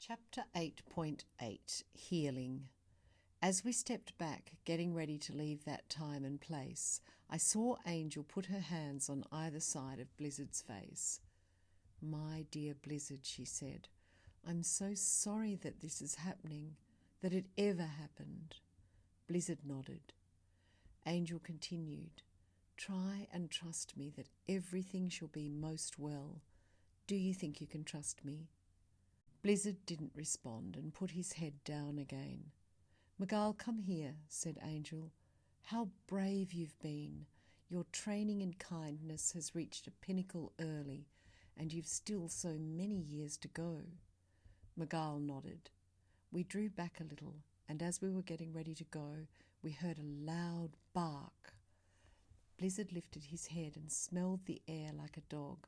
Chapter 8.8 Healing. As we stepped back, getting ready to leave that time and place, I saw Angel put her hands on either side of Blizzard's face. "My dear Blizzard," she said, "I'm so sorry that this is happening, that it ever happened." Blizzard nodded. Angel continued, "Try and trust me that everything shall be most well. Do you think you can trust me?" Blizzard didn't respond and put his head down again. "Miguel, come here," said Angel. "How brave you've been. Your training in kindness has reached a pinnacle early, and you've still so many years to go." Miguel nodded. We drew back a little, and as we were getting ready to go, we heard a loud bark. Blizzard lifted his head and smelled the air like a dog.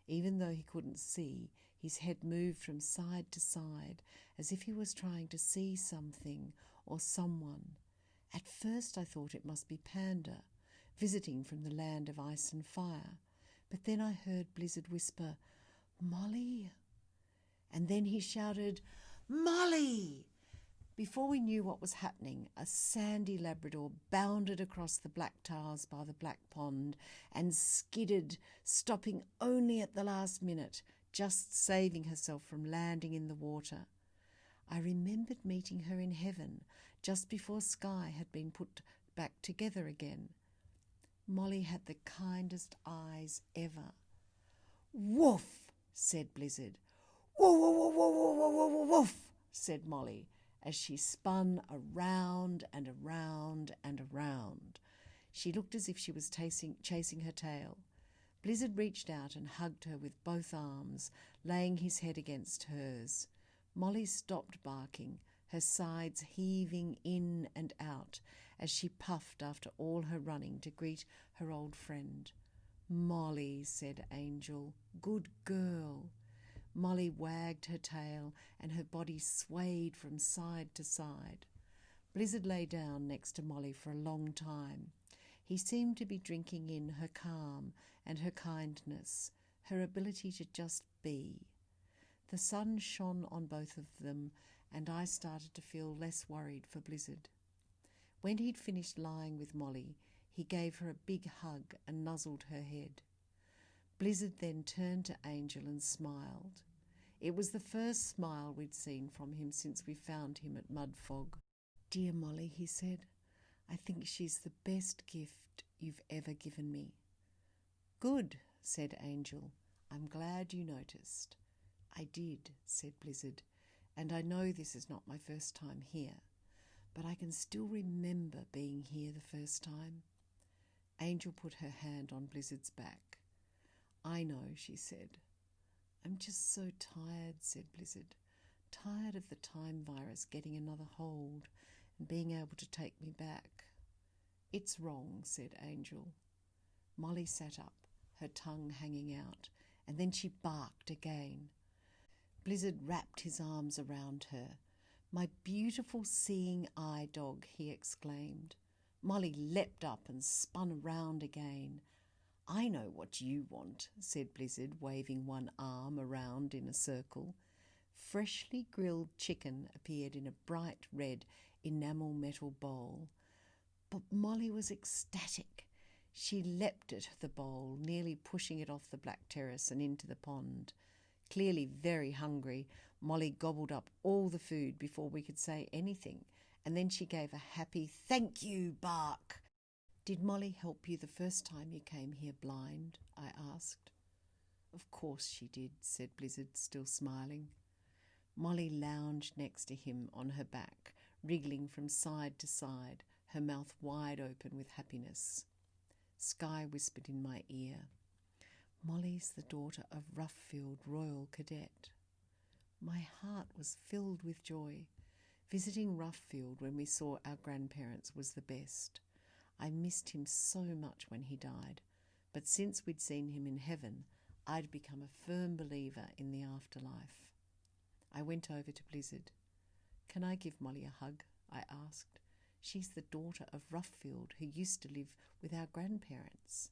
Even though he couldn't see, his head moved from side to side, as if he was trying to see something or someone. At first I thought it must be Panda, visiting from the land of ice and fire. But then I heard Blizzard whisper, "Molly!" And then he shouted, "Molly!" Before we knew what was happening, a sandy Labrador bounded across the black tiles by the black pond and skidded, stopping only at the last minute, just saving herself from landing in the water. I remembered meeting her in heaven just before Sky had been put back together again. Molly had the kindest eyes ever. "Woof!" said Blizzard. "Woof, woof, woof, woof, woof, woof, woof," said Molly, as she spun around and around and around. She looked as if she was chasing her tail. Blizzard reached out and hugged her with both arms, laying his head against hers. Molly stopped barking, her sides heaving in and out as she puffed after all her running to greet her old friend. "Molly," said Angel, "good girl." Molly wagged her tail and her body swayed from side to side. Blizzard lay down next to Molly for a long time. He seemed to be drinking in her calm and her kindness, her ability to just be. The sun shone on both of them, and I started to feel less worried for Blizzard. When he'd finished lying with Molly, he gave her a big hug and nuzzled her head. Blizzard then turned to Angel and smiled. It was the first smile we'd seen from him since we found him at Mudfog. "Dear Molly," he said, "I think she's the best gift you've ever given me." "Good," said Angel. "I'm glad you noticed." "I did," said Blizzard, "and I know this is not my first time here, but I can still remember being here the first time." Angel put her hand on Blizzard's back. "I know," she said. "I'm just so tired," said Blizzard. "Tired of the time virus getting another hold and being able to take me back." "It's wrong," said Angel. Molly sat up, her tongue hanging out, and then she barked again. Blizzard wrapped his arms around her. "My beautiful seeing eye dog," he exclaimed. Molly leapt up and spun around again. "I know what you want," said Blizzard, waving one arm around in a circle. Freshly grilled chicken appeared in a bright red enamel metal bowl. But Molly was ecstatic. She leapt at the bowl, nearly pushing it off the black terrace and into the pond. Clearly very hungry, Molly gobbled up all the food before we could say anything, and then she gave a happy "thank you" bark. "Did Molly help you the first time you came here blind?" I asked. "Of course she did," said Blizzard, still smiling. Molly lounged next to him on her back, wriggling from side to side, her mouth wide open with happiness. Sky whispered in my ear, "Molly's the daughter of Roughfield Royal Cadet." My heart was filled with joy. Visiting Roughfield when we saw our grandparents was the best. I missed him so much when he died, but since we'd seen him in heaven, I'd become a firm believer in the afterlife. I went over to Blizzard. "Can I give Molly a hug?" I asked. "She's the daughter of Roughfield who used to live with our grandparents."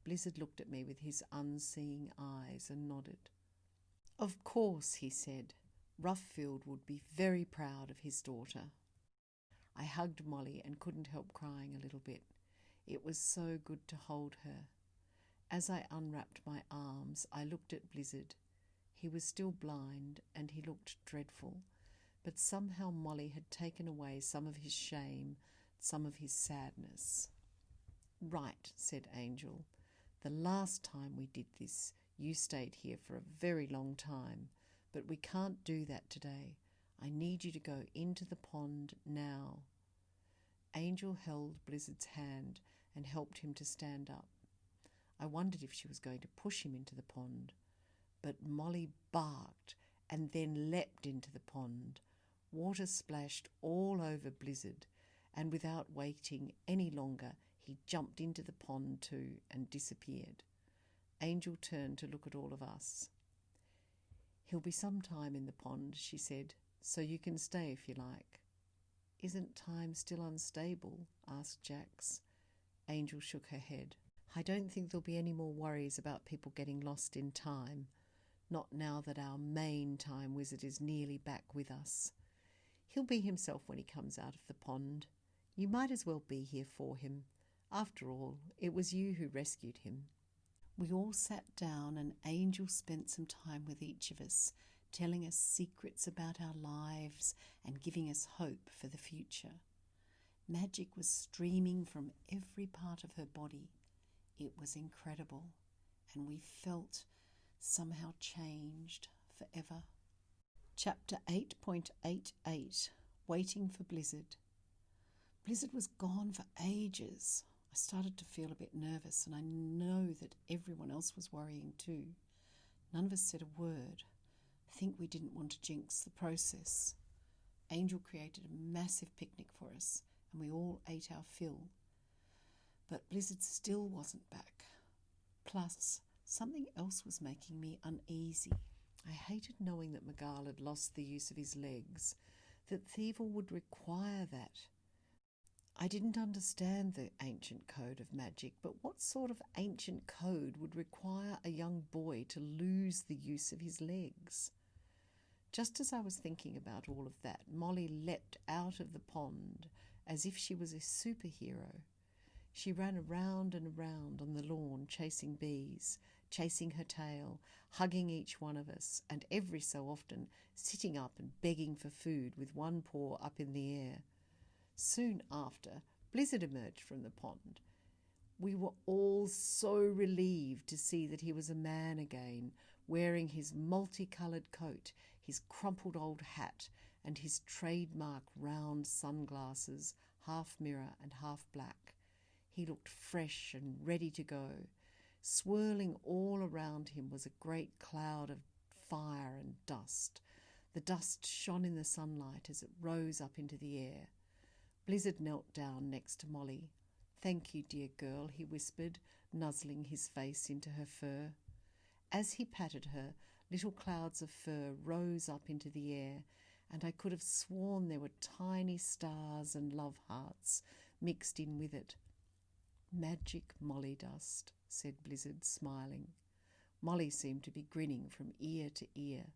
Blizzard looked at me with his unseeing eyes and nodded. "Of course," he said. Roughfield would be very proud of his daughter. I hugged Molly and couldn't help crying a little bit. It was so good to hold her. As I unwrapped my arms, I looked at Blizzard. He was still blind and he looked dreadful, but somehow Molly had taken away some of his shame, some of his sadness. "Right," said Angel. "The last time we did this, you stayed here for a very long time, but we can't do that today. I need you to go into the pond now." Angel held Blizzard's hand and helped him to stand up. I wondered if she was going to push him into the pond, but Molly barked and then leapt into the pond. Water splashed all over Blizzard, and without waiting any longer, he jumped into the pond too and disappeared. Angel turned to look at all of us. "He'll be some time in the pond," she said, "so you can stay if you like." "Isn't time still unstable?" asked Jax. Angel shook her head. "I don't think there'll be any more worries about people getting lost in time, not now that our main time wizard is nearly back with us. He'll be himself when he comes out of the pond. You might as well be here for him. After all, it was you who rescued him." We all sat down and Angel spent some time with each of us, telling us secrets about our lives and giving us hope for the future. Magic was streaming from every part of her body. It was incredible, and we felt somehow changed forever. Chapter 8.88, Waiting for Blizzard. Blizzard was gone for ages. I started to feel a bit nervous, and I know that everyone else was worrying too. None of us said a word. I think we didn't want to jinx the process. Angel created a massive picnic for us, and we all ate our fill. But Blizzard still wasn't back. Plus, something else was making me uneasy. I hated knowing that Magal had lost the use of his legs, that Thievel would require that. I didn't understand the ancient code of magic, but what sort of ancient code would require a young boy to lose the use of his legs? Just as I was thinking about all of that, Molly leapt out of the pond as if she was a superhero. She ran around and around on the lawn, chasing bees, chasing her tail, hugging each one of us, and every so often sitting up and begging for food with one paw up in the air. Soon after, Blizzard emerged from the pond. We were all so relieved to see that he was a man again, wearing his multicoloured coat, his crumpled old hat, and his trademark round sunglasses, half mirror and half black. He looked fresh and ready to go. Swirling all around him was a great cloud of fire and dust. The dust shone in the sunlight as it rose up into the air. Blizzard knelt down next to Molly. "Thank you, dear girl," he whispered, nuzzling his face into her fur. As he patted her, little clouds of fur rose up into the air, and I could have sworn there were tiny stars and love hearts mixed in with it. "Magic Molly dust," said Blizzard, smiling. Molly seemed to be grinning from ear to ear.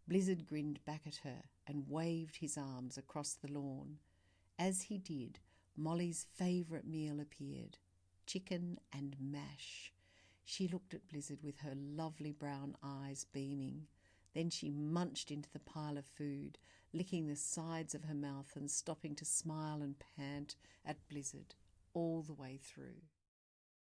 Blizzard grinned back at her and waved his arms across the lawn. As he did, Molly's favourite meal appeared, chicken and mash. She looked at Blizzard with her lovely brown eyes beaming. Then she munched into the pile of food, licking the sides of her mouth and stopping to smile and pant at Blizzard all the way through.